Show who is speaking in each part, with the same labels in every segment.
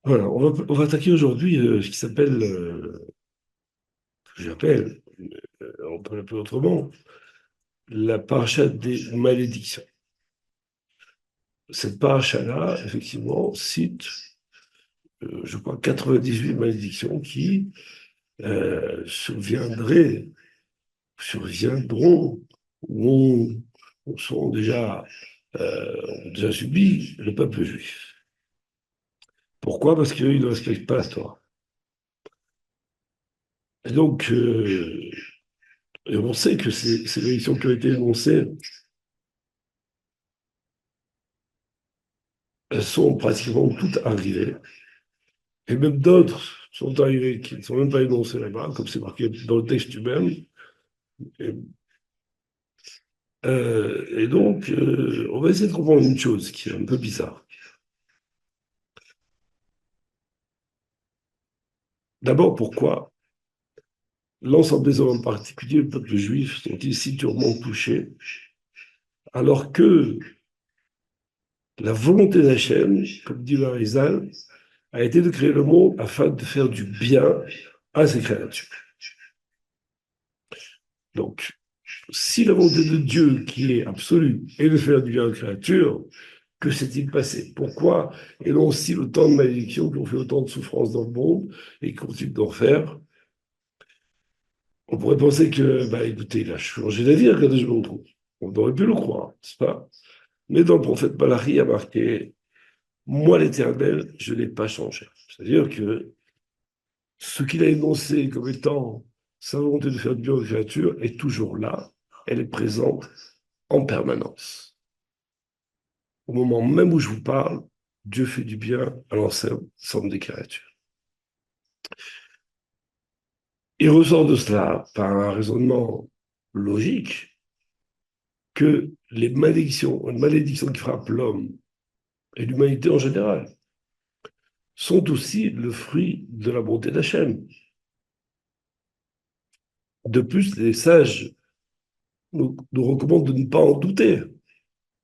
Speaker 1: Voilà, on va attaquer aujourd'hui ce qui s'appelle, que j'appelle, on peut l'appeler autrement, la paracha des malédictions. Cette paracha-là, effectivement, cite, je crois, 98 malédictions qui surviendront ou ont déjà subi le peuple juif. Pourquoi? Parce qu'ils ne respectent pas la Torah. Et donc, et on sait que ces malédictions qui ont été énoncées, elles sont pratiquement toutes arrivées. Et même d'autres sont arrivés qui ne sont même pas énoncés là-bas, comme c'est marqué dans le texte lui-même. Et, on va essayer de comprendre une chose qui est un peu bizarre. D'abord, pourquoi l'ensemble des hommes, en particulier le peuple juif, sont-ils si durement touchés, alors que la volonté d'Hachem, comme dit le Harizal, a été de créer le monde afin de faire du bien à ses créatures. Donc, si la volonté de Dieu, qui est absolue, est de faire du bien aux créatures, que s'est-il passé? Pourquoi énonce-t-il autant de malédictions qui ont fait autant de souffrances dans le monde et qui continuent d'en faire? On pourrait penser que, bah écoutez, il a changé d'avis à Kadosh Baruch Hu. On aurait pu le croire, n'est-ce pas? Mais dans le prophète Malachi, il y a marqué, moi l'Éternel, je n'ai pas changé. C'est-à-dire que ce qu'il a énoncé comme étant sa volonté de faire du bien aux créatures est toujours là, elle est présente en permanence. Au moment même où je vous parle, Dieu fait du bien à l'ensemble des créatures. Il ressort de cela, par un raisonnement logique, que les malédictions qui frappent l'homme et l'humanité en général sont aussi le fruit de la bonté d'Hachem. De plus, les sages nous recommandent de ne pas en douter,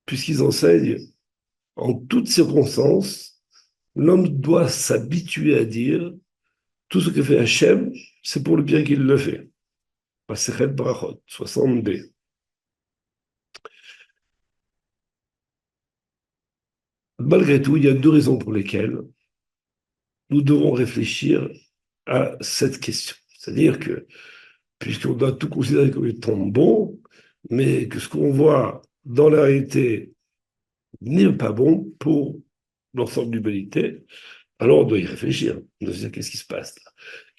Speaker 1: puisqu'ils enseignent en toutes circonstances, l'homme doit s'habituer à dire tout ce que fait Hachem, c'est pour le bien qu'il le fait. Masechet Brachot, 60b. Malgré tout, il y a deux raisons pour lesquelles nous devons réfléchir à cette question. C'est-à-dire que, puisqu'on doit tout considérer comme étant bon, mais que ce qu'on voit dans la réalité n'est pas bon pour l'ensemble de l'humanité, alors on doit y réfléchir. On doit se dire qu'est-ce qui se passe là.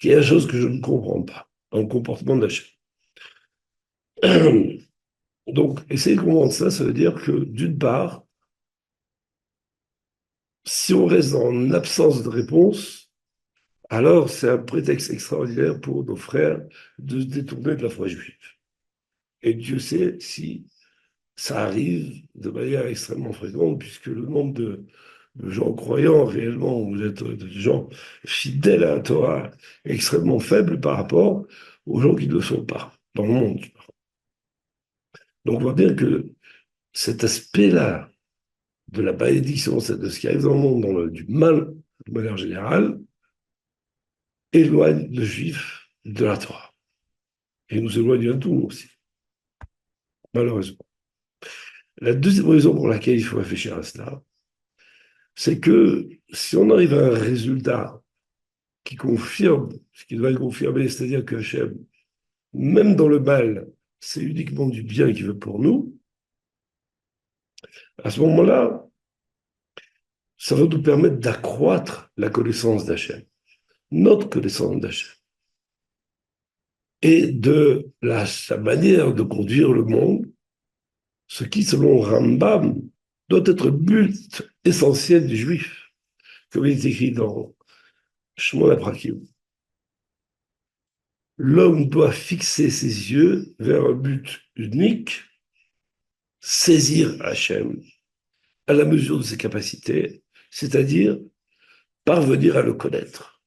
Speaker 1: Il y a une chose que je ne comprends pas dans le comportement de la chaîne. Donc, essayer de comprendre ça, ça veut dire que, d'une part, si on reste en absence de réponse, alors c'est un prétexte extraordinaire pour nos frères de se détourner de la foi juive. Et Dieu sait si ça arrive de manière extrêmement fréquente, puisque le nombre de gens croyants réellement, vous êtes de gens fidèles à la Torah, est extrêmement faible par rapport aux gens qui ne le sont pas dans le monde. Donc on voit bien que cet aspect-là de la malédiction, de ce qui arrive dans le monde, du mal de manière générale, éloigne le juif de la Torah. Et nous éloigne de tout aussi, malheureusement. La deuxième raison pour laquelle il faut réfléchir à cela, c'est que si on arrive à un résultat qui confirme ce qui doit être confirmé, c'est-à-dire que Hachem, même dans le mal, c'est uniquement du bien qu'il veut pour nous, à ce moment-là, ça va nous permettre d'accroître la connaissance d'Hachem, notre connaissance d'Hachem, et de sa manière de conduire le monde, ce qui, selon Rambam, doit être le but essentiel du juif, comme il est écrit dans Shemona Prakim. L'homme doit fixer ses yeux vers un but unique, saisir Hachem à la mesure de ses capacités, c'est-à-dire parvenir à le connaître.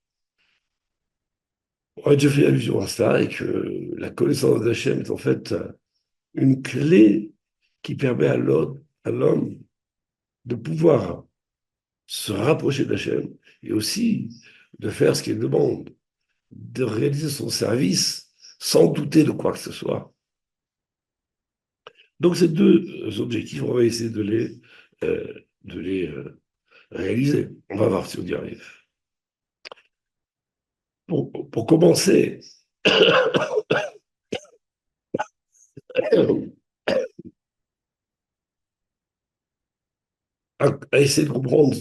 Speaker 1: On a déjà fait allusion à cela et que la connaissance d'Hachem est en fait une clé qui permet à l'homme de pouvoir se rapprocher d'Hachem et aussi de faire ce qu'il demande, de réaliser son service sans douter de quoi que ce soit. Donc ces deux objectifs, on va essayer de les réaliser. On va voir si on y arrive. Pour commencer à essayer de comprendre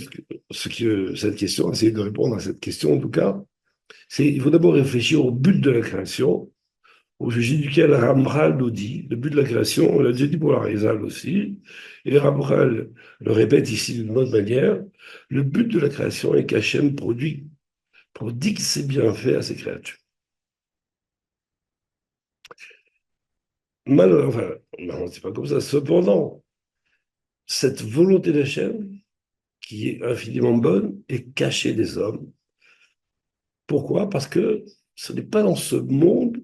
Speaker 1: cette question, essayer de répondre à cette question en tout cas, il faut d'abord réfléchir au but de la création, au sujet duquel Ramchal nous dit, le but de la création, on l'a déjà dit pour la Rizal aussi, et Ramchal le répète ici d'une autre manière, le but de la création est qu'Hachem prodigue ses bienfaits à ses créatures. Enfin, non, c'est pas comme ça. Cependant, cette volonté d'Hachem, qui est infiniment bonne, est cachée des hommes. Pourquoi? Parce que ce n'est pas dans ce monde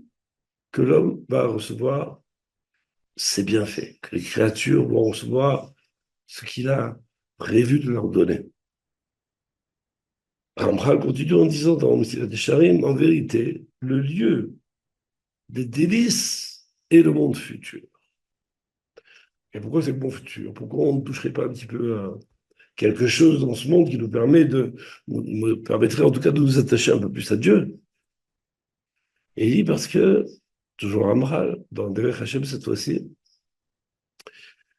Speaker 1: que l'homme va recevoir ses bienfaits, que les créatures vont recevoir ce qu'il a prévu de leur donner. Ramchal continue en disant dans Messilat Yesharim, en vérité, le lieu des délices est le monde futur. Et pourquoi c'est le monde futur? Pourquoi on ne toucherait pas un petit peu à quelque chose dans ce monde qui nous permettrait en tout cas de nous attacher un peu plus à Dieu? Et il dit parce que, toujours Ramchal, dans Derech Hashem cette fois-ci,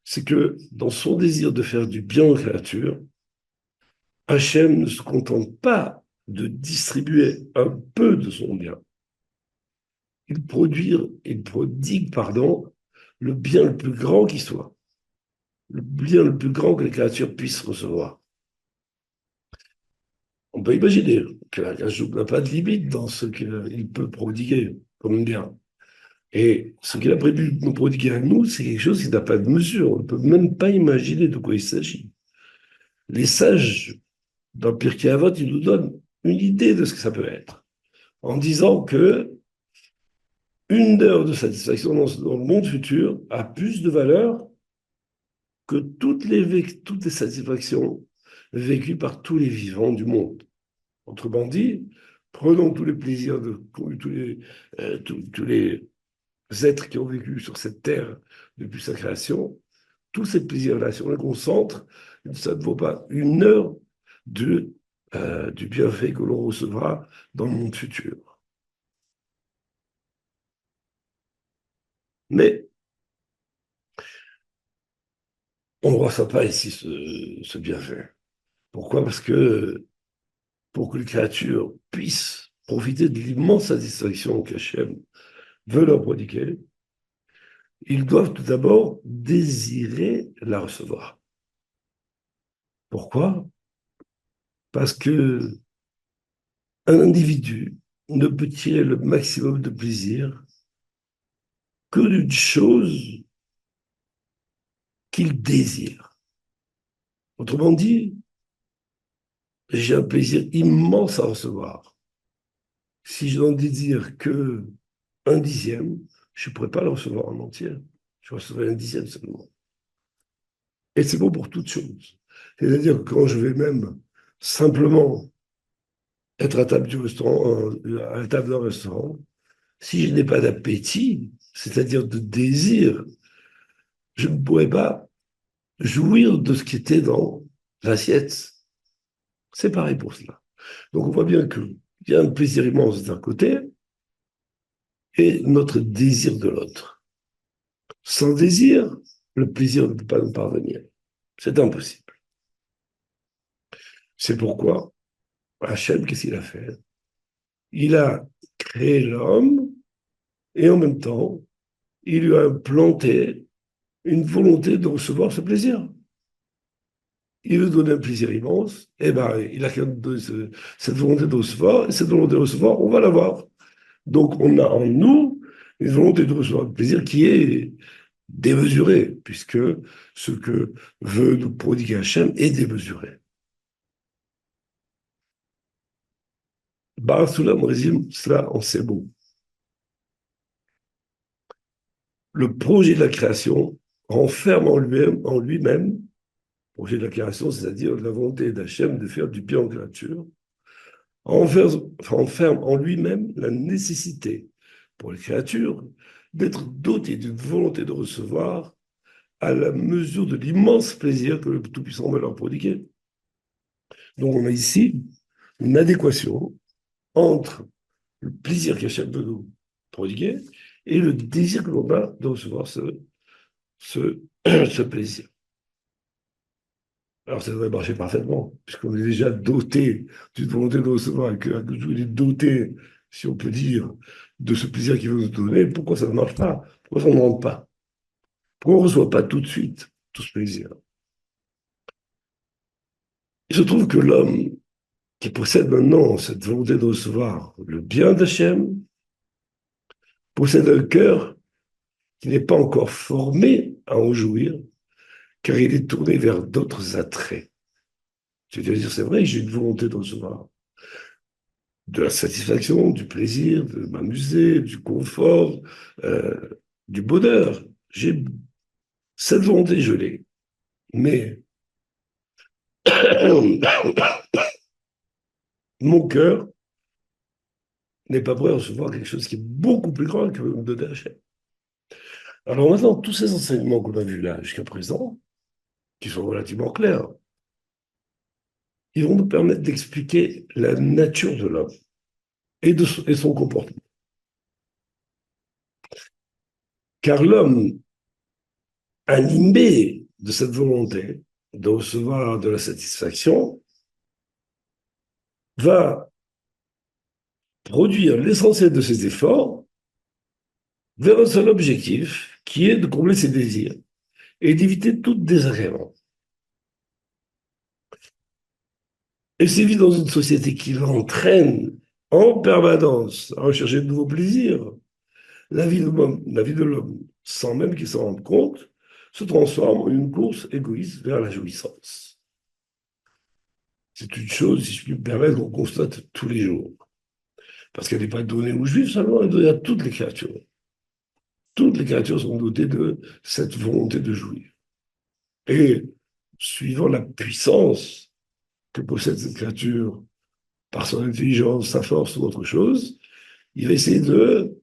Speaker 1: c'est que dans son désir de faire du bien aux créatures, Hachem ne se contente pas de distribuer un peu de son bien. Il prodigue, pardon, le bien le plus grand qui soit, le bien le plus grand que les créatures puissent recevoir. On peut imaginer que la Hachem n'a pas de limite dans ce qu'il peut prodiguer comme bien. Et ce qu'il a prévu de nous prodiguer à nous, c'est quelque chose qui n'a pas de mesure. On ne peut même pas imaginer de quoi il s'agit. Les sages dans Pirkei Avot, ils nous donnent une idée de ce que ça peut être, en disant que une heure de satisfaction dans le monde futur a plus de valeur que toutes les satisfactions vécues par tous les vivants du monde. Autrement dit, prenons tous les plaisirs de tous les êtres qui ont vécu sur cette terre depuis sa création, tous ces plaisirs-là, si on les concentre, ça ne vaut pas une heure du bienfait que l'on recevra dans le monde futur. Mais on ne ressent pas ici ce bienfait. Pourquoi? Parce que pour que les créatures puissent profiter de l'immense satisfaction qu'Hachem veut leur prodiguer, ils doivent tout d'abord désirer la recevoir. Pourquoi? Parce que un individu ne peut tirer le maximum de plaisir que d'une chose qu'il désire. Autrement dit, j'ai un plaisir immense à recevoir. Si je n'en désire que un dixième, je ne pourrais pas le recevoir en entier. Je recevrai un dixième seulement. Et c'est bon pour toutes choses. C'est-à-dire que quand je vais même simplement être à table du restaurant, à la table d'un restaurant, si je n'ai pas d'appétit, c'est-à-dire de désir, je ne pourrais pas jouir de ce qui était dans l'assiette. C'est pareil pour cela. Donc on voit bien qu'il y a un plaisir immense d'un côté et notre désir de l'autre. Sans désir, le plaisir ne peut pas nous parvenir. C'est impossible. C'est pourquoi Hachem, qu'est-ce qu'il a fait? Il a créé l'homme et en même temps, il lui a implanté une volonté de recevoir ce plaisir. Il veut donner un plaisir immense, et ben, il a cette volonté de recevoir, et cette volonté de recevoir, on va l'avoir. Donc, on a en nous une volonté de recevoir le plaisir qui est démesurée, puisque ce que veut nous prodiguer Hachem est démesuré. Bar Soulam résume cela en ces mots. Le projet de la création renferme en lui-même projet de la création, c'est-à-dire la volonté d'Hachem de faire du bien aux créatures, enferme en lui-même la nécessité pour les créatures d'être dotées d'une volonté de recevoir à la mesure de l'immense plaisir que le Tout-Puissant va leur prodiguer. Donc on a ici une adéquation entre le plaisir qu'Hachem veut nous prodiguer et le désir que l'on a de recevoir ce plaisir. Alors ça devrait marcher parfaitement, puisqu'on est déjà doté d'une volonté de recevoir et que est doté, si on peut dire, de ce plaisir qu'il veut nous donner. Pourquoi ça ne marche pas? Pourquoi ça ne rentre pas? Pourquoi on ne reçoit pas tout de suite tout ce plaisir? Il se trouve que l'homme qui possède maintenant cette volonté de recevoir le bien d'Hachem possède un cœur qui n'est pas encore formé à en jouir, car il est tourné vers d'autres attraits. C'est-à-dire, c'est vrai, j'ai une volonté de recevoir de la satisfaction, du plaisir, de m'amuser, du confort, du bonheur. J'ai cette volonté, je l'ai. Mais mon cœur n'est pas prêt à recevoir quelque chose qui est beaucoup plus grand que me donner Hachem. Alors maintenant, tous ces enseignements qu'on a vus là jusqu'à présent, qui sont relativement clairs, ils vont nous permettre d'expliquer la nature de l'homme et son comportement. Car l'homme, animé de cette volonté de recevoir de la satisfaction, va produire l'essentiel de ses efforts vers un seul objectif, qui est de combler ses désirs et d'éviter tout désagrément. Et c'est vivre dans une société qui l'entraîne en permanence à rechercher de nouveaux plaisirs. La vie de l'homme, sans même qu'il s'en rende compte, se transforme en une course égoïste vers la jouissance. C'est une chose, si je puis me permettre, qu'on constate tous les jours. Parce qu'elle n'est pas donnée aux juifs seulement, elle est donnée à toutes les créatures. Toutes les créatures sont dotées de cette volonté de jouir. Et suivant la puissance que possède cette créature par son intelligence, sa force ou autre chose, il va essayer de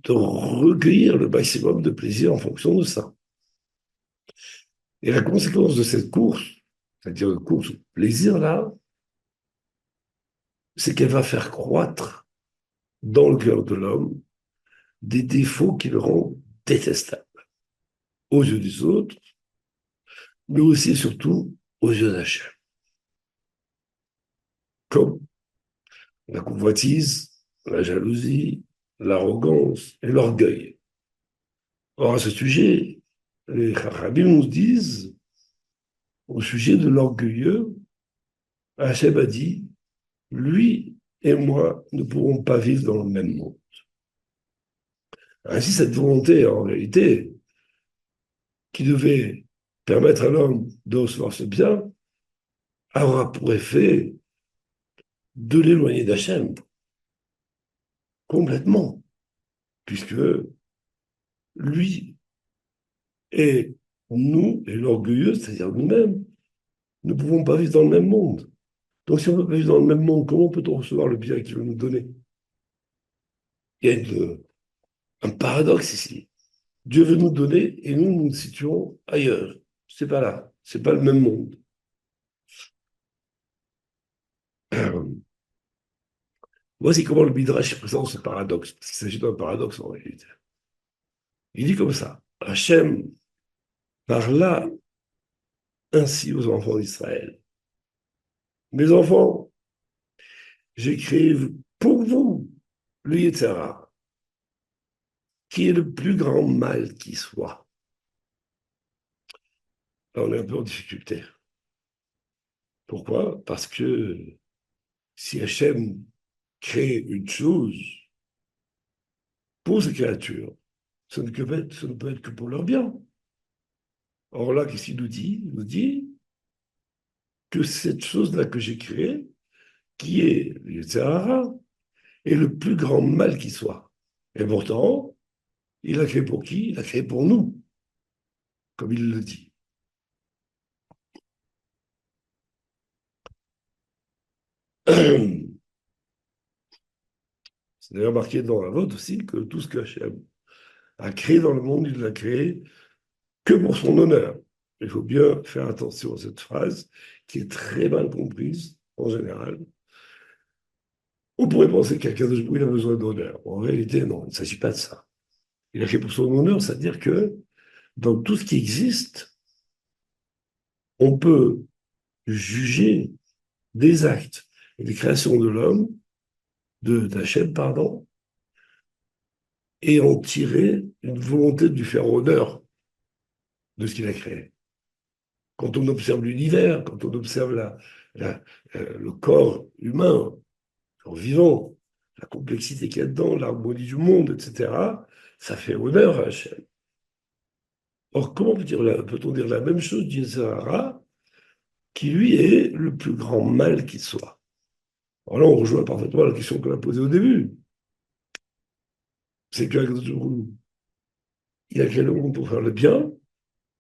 Speaker 1: recueillir le maximum de plaisir en fonction de ça. Et la conséquence de cette course, c'est-à-dire une course au plaisir-là, c'est qu'elle va faire croître dans le cœur de l'homme des défauts qui le rendent détestable aux yeux des autres, mais aussi et surtout aux yeux d'Hachem. Comme la convoitise, la jalousie, l'arrogance et l'orgueil. Or, à ce sujet, les Chachamim nous disent, au sujet de l'orgueilleux, Hachem a dit, lui et moi ne pourrons pas vivre dans le même monde. Ainsi, cette volonté, en réalité, qui devait permettre à l'homme de recevoir ce bien, aura pour effet de l'éloigner d'Hachem complètement, puisque lui et nous, et l'orgueilleux, c'est-à-dire nous-mêmes, ne pouvons pas vivre dans le même monde. Donc, si on ne peut pas vivre dans le même monde, comment peut-on recevoir le bien qu'il veut nous donner? Il y a un paradoxe ici. Dieu veut nous donner et nous nous situons ailleurs. C'est pas là. C'est pas le même monde. Voici comment le Midrash présente ce paradoxe, parce qu'il s'agit d'un paradoxe en réalité. Il dit comme ça, Hachem parla ainsi aux enfants d'Israël. Mes enfants, j'ai créé pour vous le Yetzer Hara, qui est le plus grand mal qui soit. Là, on est un peu en difficulté. Pourquoi? Parce que si Hachem crée une chose pour ces créatures, ça ne peut être que pour leur bien. Or là, qu'est-ce qu'il nous dit? Il nous dit que cette chose-là que j'ai créée, qui est le Yetzer Hara, est le plus grand mal qui soit. Et pourtant, il l'a créé pour qui? Il l'a créé pour nous, comme il le dit. C'est d'ailleurs marqué dans la vôtre aussi que tout ce que Hachem a créé dans le monde, il l'a créé que pour son honneur. Il faut bien faire attention à cette phrase qui est très mal comprise en général. On pourrait penser qu'Akadosh Baruch Hu, il a besoin d'honneur. En réalité, non, il ne s'agit pas de ça. Il a fait pour son honneur, c'est-à-dire que dans tout ce qui existe, on peut juger des actes et des créations de l'homme, d'Hachem, pardon, et en tirer une volonté de lui faire honneur de ce qu'il a créé. Quand on observe l'univers, quand on observe le corps humain, le corps vivant, la complexité qu'il y a dedans, l'harmonie du monde, etc., ça fait honneur à Hachem. Or, comment peut-on dire la même chose d'Yetzirah, qui lui est le plus grand mal qui soit? Alors là, on rejoint parfaitement la question qu'on a posée au début. C'est qu'il a créé le monde pour faire le bien,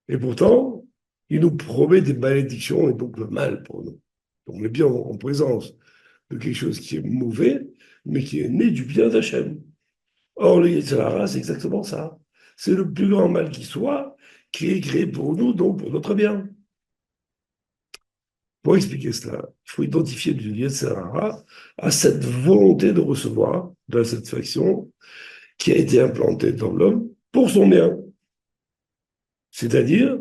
Speaker 1: et pourtant, il nous promet des malédictions et donc le mal pour nous. Donc on est bien en présence de quelque chose qui est mauvais, mais qui est né du bien d'Hachem. Or, le Yetzirah, c'est exactement ça. C'est le plus grand mal qui soit, qui est créé pour nous, donc pour notre bien. Pour expliquer cela, il faut identifier le Yetzirah à cette volonté de recevoir de la satisfaction qui a été implantée dans l'homme pour son bien. C'est-à-dire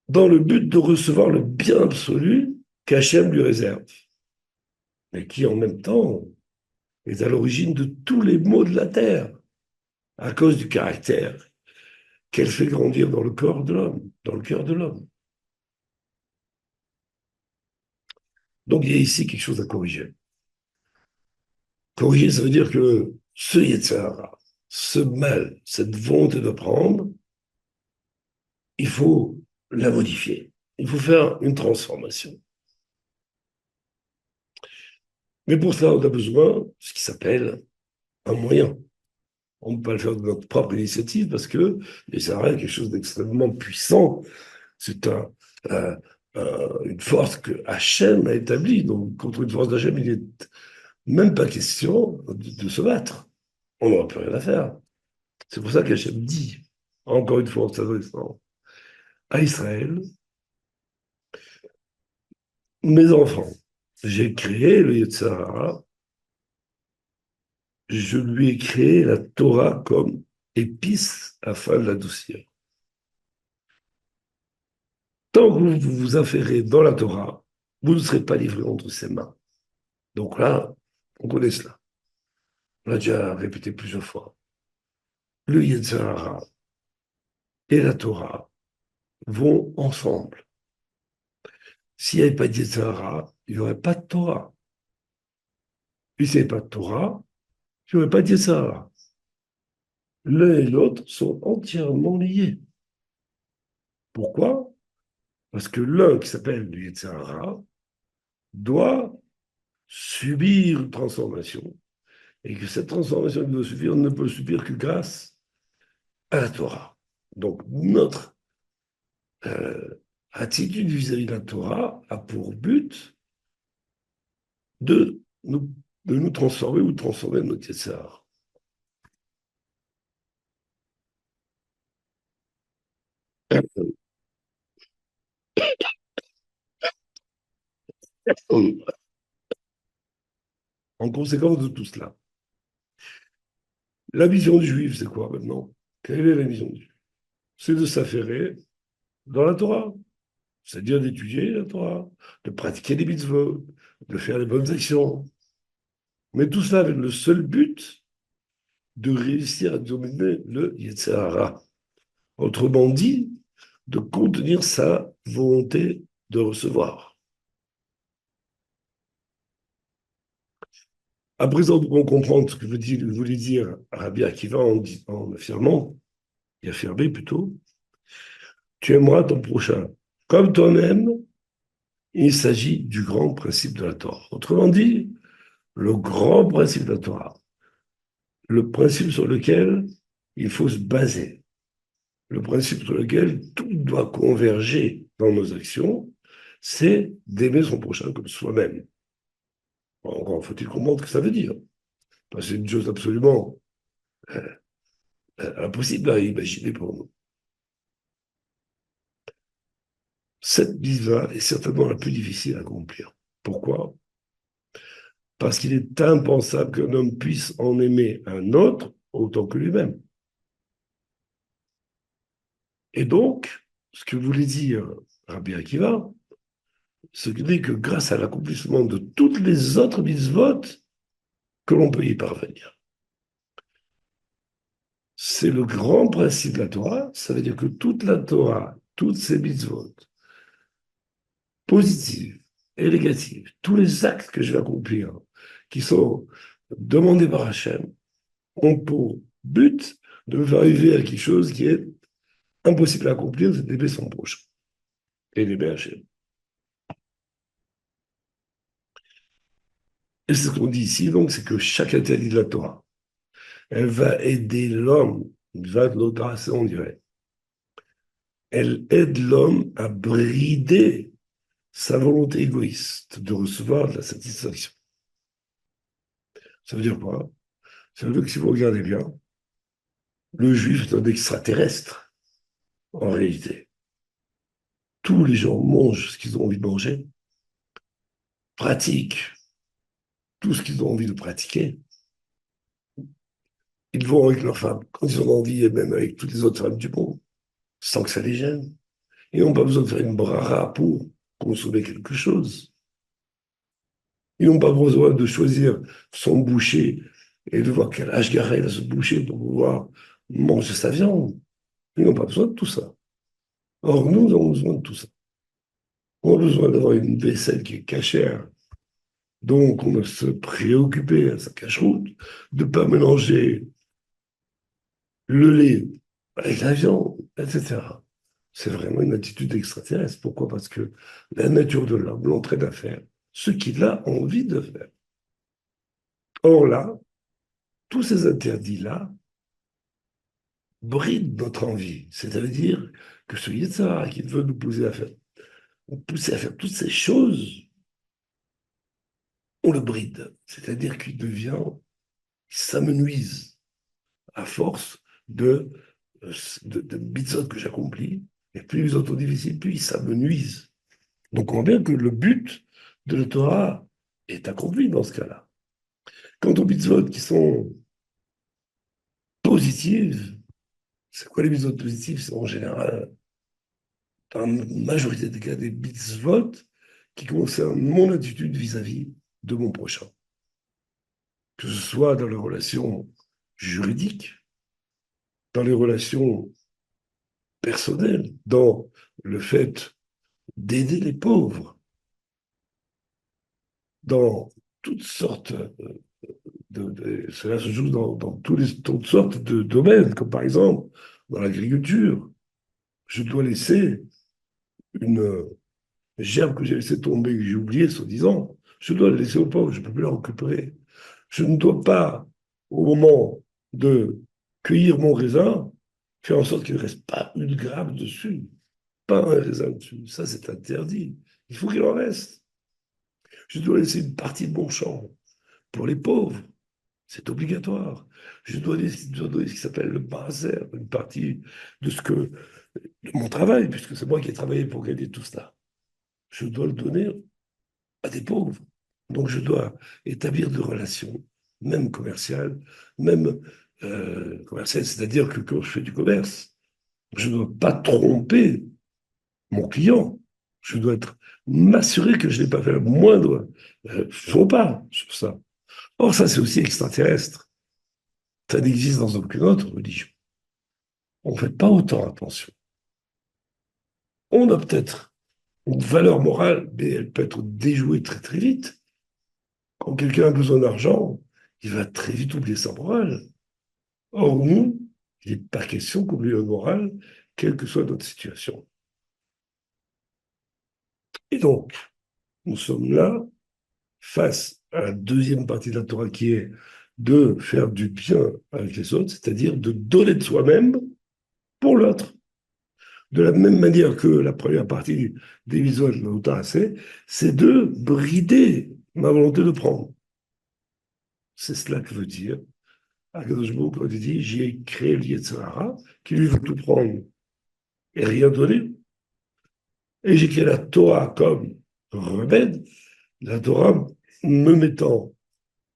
Speaker 1: dans le but de recevoir le bien absolu qu'Hachem lui réserve, et qui en même temps est à l'origine de tous les maux de la terre, à cause du caractère qu'elle fait grandir dans le corps de l'homme, dans le cœur de l'homme. Donc il y a ici quelque chose à corriger. Corriger, ça veut dire que ce Yetzirah, ce mal, cette volonté de prendre, il faut la modifier. Il faut faire une transformation. Mais pour cela, on a besoin de ce qui s'appelle un moyen. On ne peut pas le faire de notre propre initiative parce que Yetzirah est quelque chose d'extrêmement puissant. C'est une force que Hachem a établie. Donc, contre une force d'Hachem, il n'est même pas question de se battre. On n'aura plus rien à faire. C'est pour ça qu'Hachem dit, encore une fois en s'adressant à Israël, mes enfants, j'ai créé le Yetzirah, je lui ai créé la Torah comme épice afin de l'adoucir. Tant que vous vous affairez dans la Torah, vous ne serez pas livré entre ses mains. Donc là, on connaît cela. On l'a déjà répété plusieurs fois. Le Yetzirah et la Torah vont ensemble. S'il n'y avait pas de Yetzirah, il n'y aurait pas de Torah. Et s'il n'y avait pas de Torah, il n'y aurait pas de Yetzirah. L'un et l'autre sont entièrement liés. Pourquoi? Parce que l'un qui s'appelle le Yetzirah doit subir une transformation et que cette transformation qui doit subir ne peut subir que grâce à la Torah. Donc notre attitude vis-à-vis de la Torah a pour but de nous transformer ou de transformer notre Yetzirah. En conséquence de tout cela, la vision du juif, c'est quoi maintenant? Quelle est la vision du juif? C'est de s'affairer dans la Torah, c'est-à-dire d'étudier la Torah, de pratiquer les mitzvot, de faire les bonnes actions. Mais tout cela avec le seul but de réussir à dominer le Yetzirah. Autrement dit, de contenir sa volonté de recevoir. À présent, nous pouvons comprendre ce que voulait dire Rabbi Akiva en affirmant, et affirmer plutôt, tu aimeras ton prochain comme toi-même. Il s'agit du grand principe de la Torah. Autrement dit, le grand principe de la Torah, le principe sur lequel il faut se baser, le principe sur lequel tout doit converger dans nos actions, c'est d'aimer son prochain comme soi-même. Encore faut-il comprendre ce que ça veut dire. C'est une chose absolument impossible à imaginer pour nous. Cette mise-là est certainement la plus difficile à accomplir. Pourquoi? Parce qu'il est impensable qu'un homme puisse en aimer un autre autant que lui-même. Et donc, ce que voulait dire Rabbi Akiva, ce qui dit que grâce à l'accomplissement de toutes les autres mitzvot, que l'on peut y parvenir. C'est le grand principe de la Torah, ça veut dire que toute la Torah, toutes ces mitzvot, positives et négatives, tous les actes que je vais accomplir, qui sont demandés par Hachem, ont pour but de me faire arriver à quelque chose qui est impossible à accomplir, c'est d'aimer son prochain et d'aimer Hachem. Et c'est ce qu'on dit ici, donc, c'est que chaque interdit de la Torah, elle va aider l'homme, va de l'autre, on dirait. Elle aide l'homme à brider sa volonté égoïste de recevoir de la satisfaction. Ça veut dire quoi? Ça veut dire que si vous regardez bien, le juif est un extraterrestre, en réalité. Tous les gens mangent ce qu'ils ont envie de manger, pratiquent tout ce qu'ils ont envie de pratiquer. Ils vont avec leurs femmes quand ils ont envie, et même avec toutes les autres femmes du monde, sans que ça les gêne. Ils n'ont pas besoin de faire une brara pour consommer quelque chose. Ils n'ont pas besoin de choisir son boucher et de voir quel ashgara il a ce boucher pour pouvoir manger sa viande. Ils n'ont pas besoin de tout ça. Or, nous avons besoin de tout ça. On a besoin d'avoir une vaisselle qui est cachère. Donc, on doit se préoccuper à sa cache-route de ne pas mélanger le lait avec la viande, etc. C'est vraiment une attitude extraterrestre. Pourquoi? Parce que la nature de l'homme l'entraîne à faire ce qu'il a envie de faire. Or là, tous ces interdits-là brident notre envie. C'est-à-dire que ce Yetzirah qui veut nous pousser à faire toutes ces choses, on le bride. C'est-à-dire qu'il devient, il s'amenuise à force de mitzvot que j'accomplis. Et plus les autres sont difficiles, plus il s'amenuise. Donc on voit bien que le but de la Torah est accompli dans ce cas-là. Quant aux mitzvot qui sont positives, c'est quoi les mitzvot positives? C'est en général, dans la majorité des cas, des mitzvot qui concernent mon attitude vis-à-vis de mon prochain. Que ce soit dans les relations juridiques, dans les relations personnelles, dans le fait d'aider les pauvres, dans toutes sortes cela se joue dans toutes sortes de domaines, comme par exemple dans l'agriculture. Je dois laisser une gerbe que j'ai laissée tomber, que j'ai oubliée, soi-disant, je dois la laisser aux pauvres, je ne peux plus la récupérer. Je ne dois pas, au moment de cueillir mon raisin, faire en sorte qu'il ne reste pas une grappe dessus, pas un raisin dessus. Ça, c'est interdit. Il faut qu'il en reste. Je dois laisser une partie de mon champ pour les pauvres. C'est obligatoire. Je dois donner ce qui s'appelle le baraser, une partie de mon travail, puisque c'est moi qui ai travaillé pour gagner tout cela. Je dois le donner à des pauvres. Donc je dois établir des relations, même commerciales, même commerciales, c'est-à-dire que quand je fais du commerce, je ne dois pas tromper mon client. Je dois m'assurer que je n'ai pas fait le moindre faux pas sur ça. Or, ça, c'est aussi extraterrestre. Ça n'existe dans aucune autre religion. On ne fait pas autant attention. On a peut-être une valeur morale, mais elle peut être déjouée très très vite. Quand quelqu'un a besoin d'argent, il va très vite oublier sa morale. Or, nous, il n'est pas question qu'on oublie la morale, quelle que soit notre situation. Et donc, nous sommes là, face à la deuxième partie de la Torah qui est de faire du bien avec les autres, c'est-à-dire de donner de soi-même pour l'autre. De la même manière que la première partie des visuels de l'autoracé, c'est de brider ma volonté de prendre. C'est cela que veut dire Akadosh Baruch Hu, quand il dit j'ai créé le Yetzer Hara, qui lui veut tout prendre et rien donner. Et j'ai créé la Torah comme remède, la Torah me mettant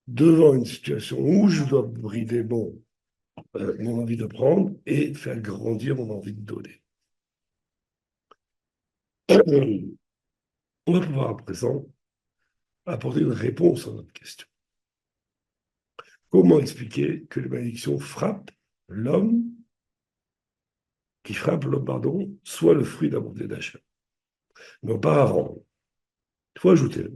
Speaker 1: devant une situation où je dois brider mon envie de prendre et faire grandir mon envie de donner. On va pouvoir à présent apporter une réponse à notre question. Comment expliquer que les malédictions frappent l'homme, qui frappe l'homme, pardon, soit le fruit de la bonté d'Hachem. Mais auparavant, il faut ajouter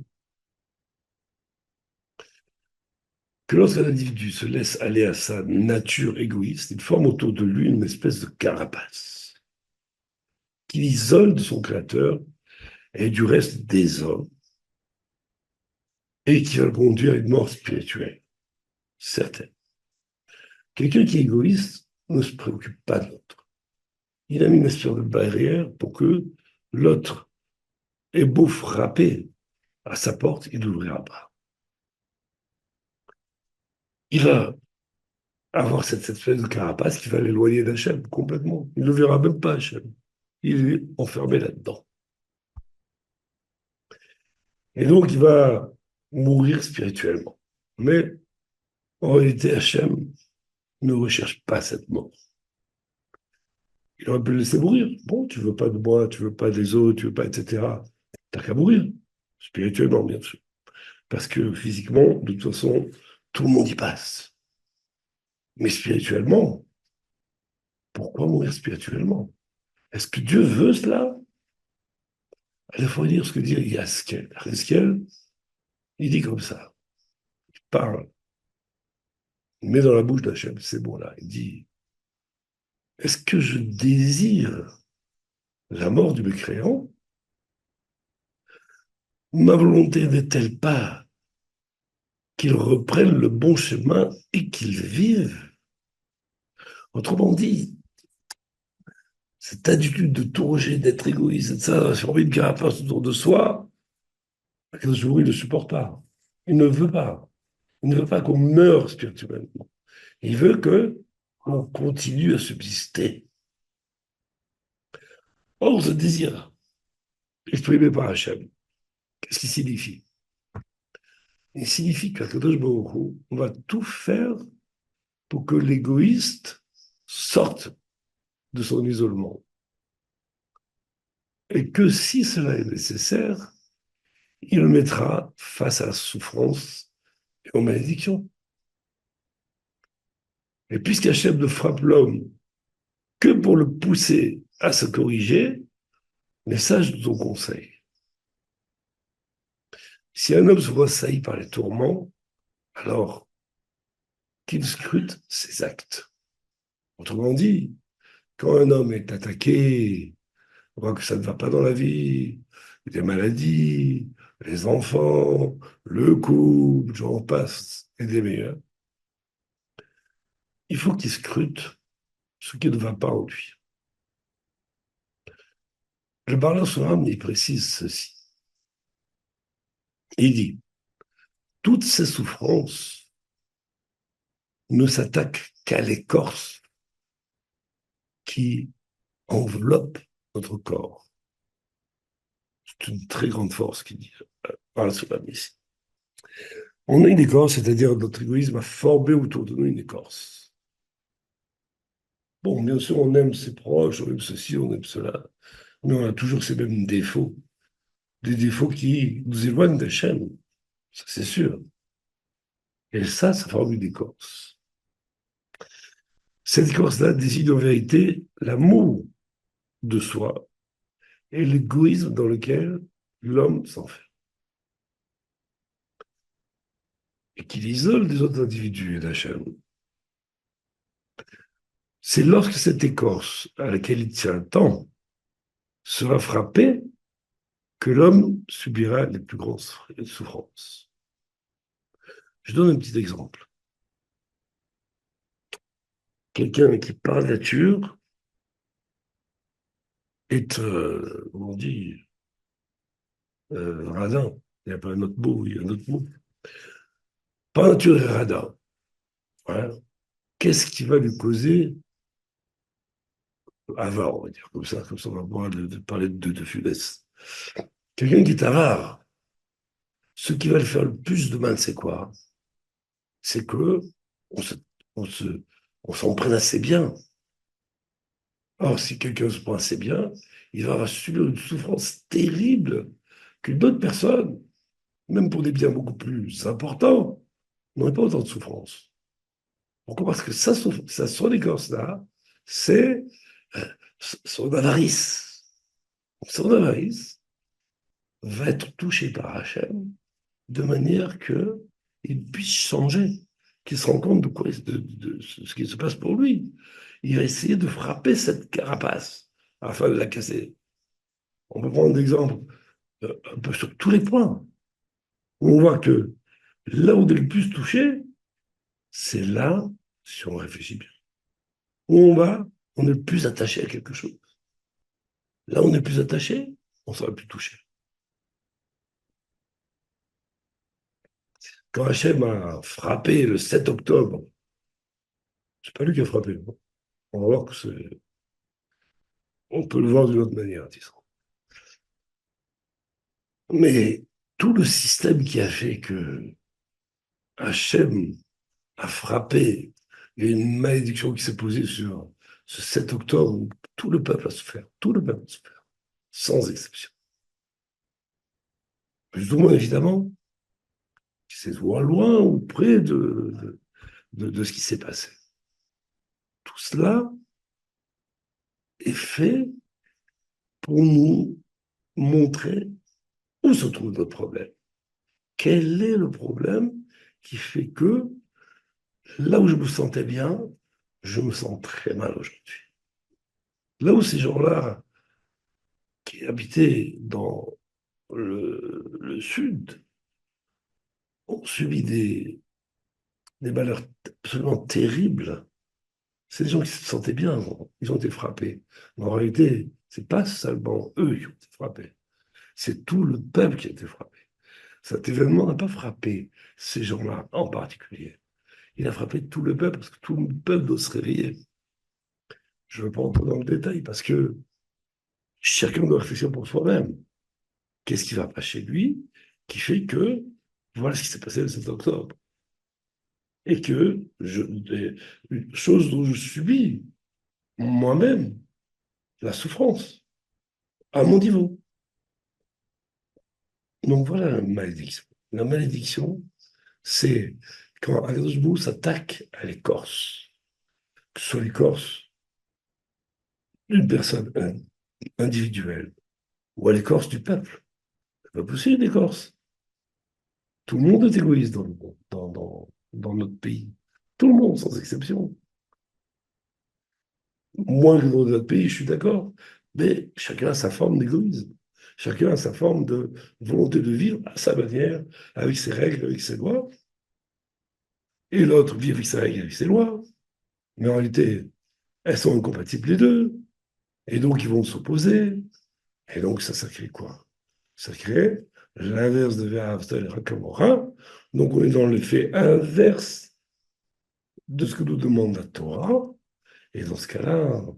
Speaker 1: que lorsqu'un individu se laisse aller à sa nature égoïste, il forme autour de lui une espèce de carapace qui l'isole de son créateur et du reste des hommes et qui va le conduire à une mort spirituelle, certaine. Quelqu'un qui est égoïste ne se préoccupe pas de l'autre. Il a mis une espèce de barrière pour que l'autre ait beau frapper à sa porte, il n'ouvrira pas. Il va avoir cette espèce de carapace qui va l'éloigner d'Hachem complètement. Il ne verra même pas Hachem. Il est enfermé là-dedans. Et donc, il va mourir spirituellement. Mais en réalité, Hachem ne recherche pas cette mort. Il aurait pu le laisser mourir. Bon, tu veux pas de moi, tu veux pas des autres, tu veux pas, etc. T'as qu'à mourir. Spirituellement, bien sûr. Parce que physiquement, de toute façon, tout le monde y passe. Mais spirituellement, pourquoi mourir spirituellement? Est-ce que Dieu veut cela? Il faut dire ce que dit Yaskel. Yaskel, il dit comme ça. Il parle. Il met dans la bouche d'Hachem ces mots-là. Il dit, est-ce que je désire la mort du mécréant? Ma volonté n'est-elle pas qu'il reprenne le bon chemin et qu'il vive? Autrement dit, cette attitude de tout rejet, d'être égoïste, de ça, j'ai envie de carapace autour de soi, qu'un jour il ne supporte pas. Il ne veut pas. Il ne veut pas qu'on meure spirituellement. Il veut que on continue à subsister. Or, ce désir exprimé par Hachem, qu'est-ce qu'il signifie? Il signifie qu'Akadosh Baruch Hu, on va tout faire pour que l'égoïste sorte de son isolement. Et que si cela est nécessaire, il le mettra face à la souffrance et aux malédictions. Et puisqu'Hachem ne frappe l'homme que pour le pousser à se corriger, les sages nous ont conseil. Si un homme se voit assailli par les tourments, alors qu'il scrute ses actes. Autrement dit, quand un homme est attaqué, on voit que ça ne va pas dans la vie, des maladies, les enfants, le couple, j'en passe, et des meilleurs. Il faut qu'il scrute ce qui ne va pas en lui. Le Barla Soram, il précise ceci. Il dit, toutes ces souffrances ne s'attaquent qu'à l'écorce qui enveloppe notre corps. C'est une très grande force qui dit Barla Soram ici. On a une écorce, c'est-à-dire notre égoïsme a formé autour de nous une écorce. Bon, bien sûr, on aime ses proches, on aime ceci, on aime cela, mais on a toujours ces mêmes défauts. Des défauts qui nous éloignent d'Hachem, ça c'est sûr. Et ça forme une écorce. Cette écorce-là désigne en vérité l'amour de soi et l'égoïsme dans lequel l'homme s'enferme. Et qu'il isole des autres individus et d'Hachem. C'est lorsque cette écorce à laquelle il tient tant sera frappée que l'homme subira les plus grandes souffrances. Je donne un petit exemple. Quelqu'un qui par nature est, comment on dit, radin. Il n'y a pas un autre mot, il y a un autre mot. Peinture et radin. Voilà. Qu'est-ce qui va lui causer avare, on va dire, comme ça on va pouvoir parler de Funès. Quelqu'un qui est avare, ce qui va le faire le plus de mal, c'est quoi? C'est que on se, on se, on s'en prenne assez bien. Or, si quelqu'un se prend assez bien, il va subir une souffrance terrible qu'une autre personne, même pour des biens beaucoup plus importants, n'aurait pas autant de souffrance. Pourquoi? Parce que son écorce-là, c'est euh, son avarice. Son avarice va être touché par Hachem de manière que il puisse changer, qu'il se rende compte de ce qui se passe pour lui. Il va essayer de frapper cette carapace afin de la casser. On peut prendre l'exemple un peu sur tous les points, où on voit que là où on est le plus touché, c'est là, si on réfléchit bien, où on est le plus attaché à quelque chose. Là où on est le plus attaché, on sera le plus touché. Quand Hachem a frappé le 7 octobre, c'est pas lui qui a frappé. On va voir que on peut le voir d'une autre manière, disons. Mais tout le système qui a fait que Hachem a frappé, il y a une malédiction qui s'est posée sur ce 7 octobre où tout le peuple a souffert, tout le peuple a souffert, sans exception. Plus ou moins évidemment, c'est loin, loin ou près de ce qui s'est passé. Tout cela est fait pour nous montrer où se trouve notre problème. Quel est le problème qui fait que là où je me sentais bien, je me sens très mal aujourd'hui. Là où ces gens-là qui habitaient dans le sud ont subi des malheurs absolument terribles, c'est des gens qui se sentaient bien, ils ont été frappés. Mais en réalité, c'est pas seulement eux qui ont été frappés, c'est tout le peuple qui a été frappé. Cet événement n'a pas frappé ces gens-là en particulier. Il a frappé tout le peuple parce que tout le peuple doit se réveiller. Je ne veux pas entrer dans le détail parce que chacun doit réfléchir pour soi-même. Qu'est-ce qui ne va pas chez lui qui fait que voilà ce qui s'est passé le 7 octobre. Et que une chose dont je subis moi-même la souffrance à mon niveau. Donc voilà la malédiction. La malédiction, c'est quand Akadosh Baruch s'attaque à l'écorce, que ce soit l'écorce d'une personne individuelle ou à l'écorce du peuple. C'est pas possible l'écorce. Tout le monde est égoïste dans notre pays. Tout le monde, sans exception. Moins que dans notre pays, je suis d'accord, mais chacun a sa forme d'égoïsme. Chacun a sa forme de volonté de vivre à sa manière, avec ses règles, avec ses lois. Et l'autre vit avec ses règles, avec ses lois. Mais en réalité, elles sont incompatibles les deux. Et donc, ils vont s'opposer. Et donc, ça crée quoi? Ça crée l'inverse de Ve'ahavta Rakamora. Donc, on est dans l'effet inverse de ce que nous demande la Torah. Et dans ce cas-là, il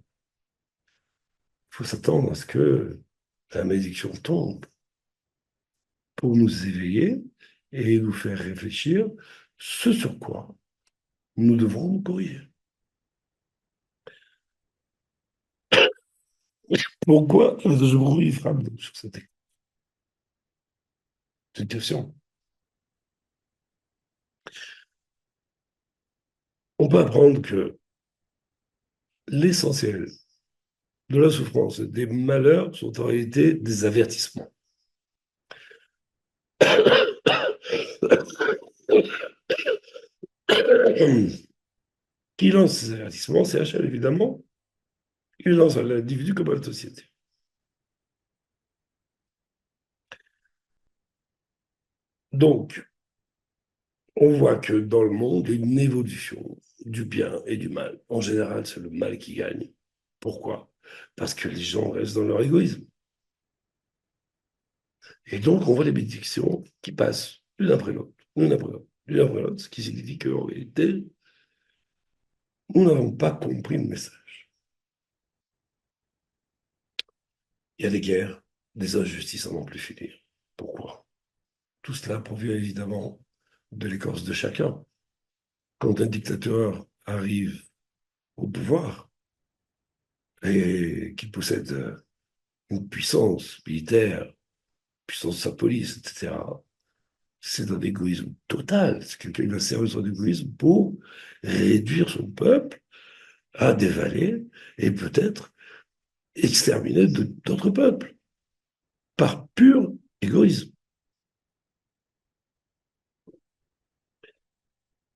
Speaker 1: faut s'attendre à ce que la malédiction tombe pour nous éveiller et nous faire réfléchir ce sur quoi nous devrons nous corriger. Pourquoi je bruit frappe sur cette question? On peut apprendre que l'essentiel de la souffrance et des malheurs sont en réalité des avertissements. Qui lance ces avertissements? C'est Hachel, évidemment. Il lance à l'individu comme à la société. Donc, on voit que dans le monde, il y a une évolution du bien et du mal. En général, c'est le mal qui gagne. Pourquoi? Parce que les gens restent dans leur égoïsme. Et donc, on voit les bénédictions qui passent l'une après l'autre, l'une après l'autre, l'une après l'autre, ce qui signifie qu'en réalité, nous n'avons pas compris le message. Il y a des guerres, des injustices à n'en plus finir. Pourquoi? Tout cela provient évidemment de l'écorce de chacun. Quand un dictateur arrive au pouvoir et qu'il possède une puissance militaire, puissance de sa police, etc., c'est un égoïsme total. C'est quelqu'un qui va servir son égoïsme pour réduire son peuple à des vallées et peut-être exterminer d'autres peuples par pur égoïsme.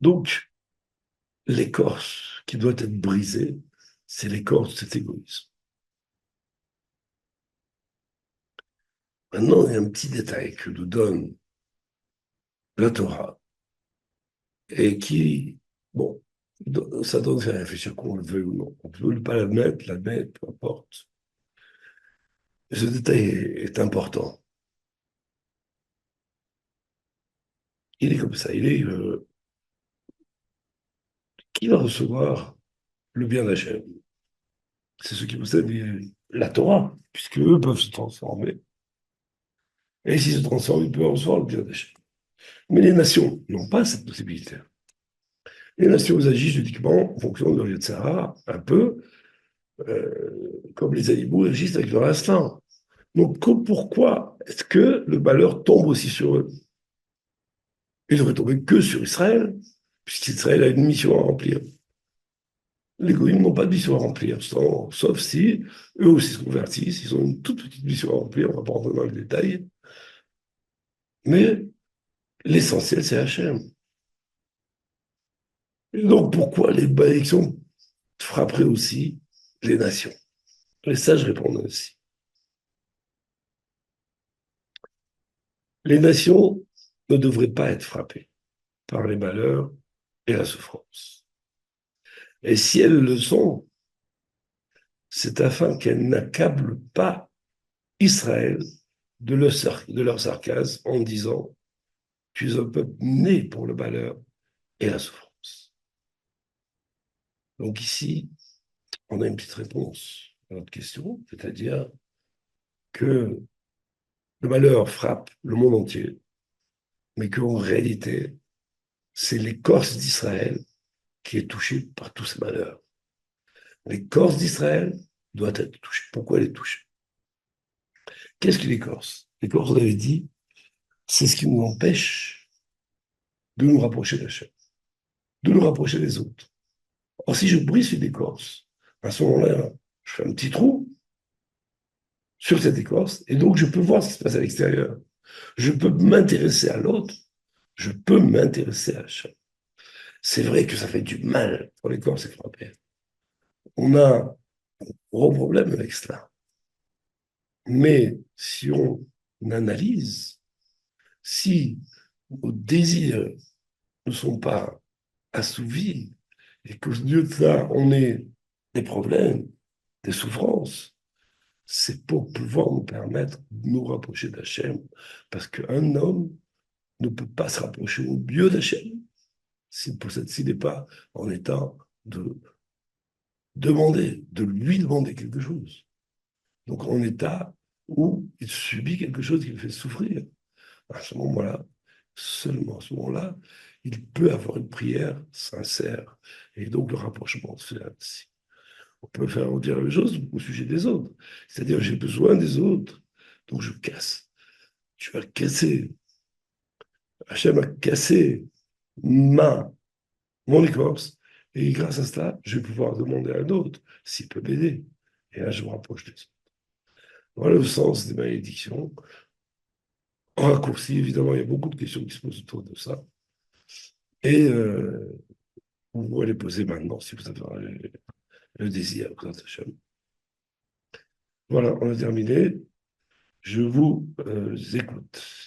Speaker 1: Donc, l'écorce qui doit être brisée, c'est l'écorce de cet égoïsme. Maintenant, il y a un petit détail que nous donne la Torah et qui, bon, ça donne à réfléchir qu'on le veut ou non. On ne peut pas l'admettre, peu importe. Ce détail est important. Il est comme ça. Il est qui va recevoir le bien d'Hachem? C'est ceux qui possèdent la Torah, puisque eux peuvent se transformer. Et s'ils se transforment, ils peuvent recevoir le bien d'Hachem. Mais les nations n'ont pas cette possibilité. Les nations agissent uniquement en fonction de leur Yetzirah, un peu comme les animaux agissent avec leur instinct. Donc pourquoi est-ce que le malheur tombe aussi sur eux? Il devrait tomber que sur Israël, puisqu'Israël a une mission à remplir. Les goïms n'ont pas de mission à remplir, sauf si eux aussi se convertissent, ils ont une toute petite mission à remplir, on ne va pas rentrer dans le détail, mais l'essentiel c'est Hachem. Et donc pourquoi les malédictions frapperaient aussi les nations? Les sages répondent ainsi. Les nations ne devraient pas être frappées par les malheurs et la souffrance. Et si elles le sont, c'est afin qu'elles n'accablent pas Israël de leur sarcasme en disant tu es un peuple né pour le malheur et la souffrance. Donc ici, on a une petite réponse à notre question, c'est-à-dire que le malheur frappe le monde entier, mais qu'en réalité, c'est l'écorce d'Israël qui est touchée par tous ces malheurs. L'écorce d'Israël doit être touchée. Pourquoi elle est touchée? Qu'est-ce que l'écorce? L'écorce, on avait dit, c'est ce qui nous empêche de nous rapprocher d'Hachem, de nous rapprocher des autres. Or, si je brise une écorce, à ce moment-là, je fais un petit trou sur cette écorce, et donc je peux voir ce qui se passe à l'extérieur. Je peux m'intéresser à l'autre, je peux m'intéresser à Hachem. C'est vrai que ça fait du mal pour l'écorce frappée. On a un gros problème avec cela. Mais si on analyse, si nos désirs ne sont pas assouvis et qu'au lieu de ça, on ait des problèmes, des souffrances, c'est pour pouvoir nous permettre de nous rapprocher d'Hachem. Parce qu'un homme ne peut pas se rapprocher au mieux d'Hachem s'il n'est pas en état de demander, de lui demander quelque chose. Donc en état où il subit quelque chose qui le fait souffrir. À ce moment-là, seulement à ce moment-là, il peut avoir une prière sincère. Et donc le rapprochement se fait ainsi. On peut faire dire la même chose au sujet des autres. C'est-à-dire, j'ai besoin des autres, donc je casse. Tu vas casser. Hachem a cassé mon écorce, et grâce à cela, je vais pouvoir demander à un autre s'il peut m'aider. Et là, je me rapproche des autres. Voilà le sens des malédictions. En raccourci, évidemment, il y a beaucoup de questions qui se posent autour de ça. Et vous pouvez les poser maintenant si vous avez le désir. Voilà, on a terminé. Je vous écoute.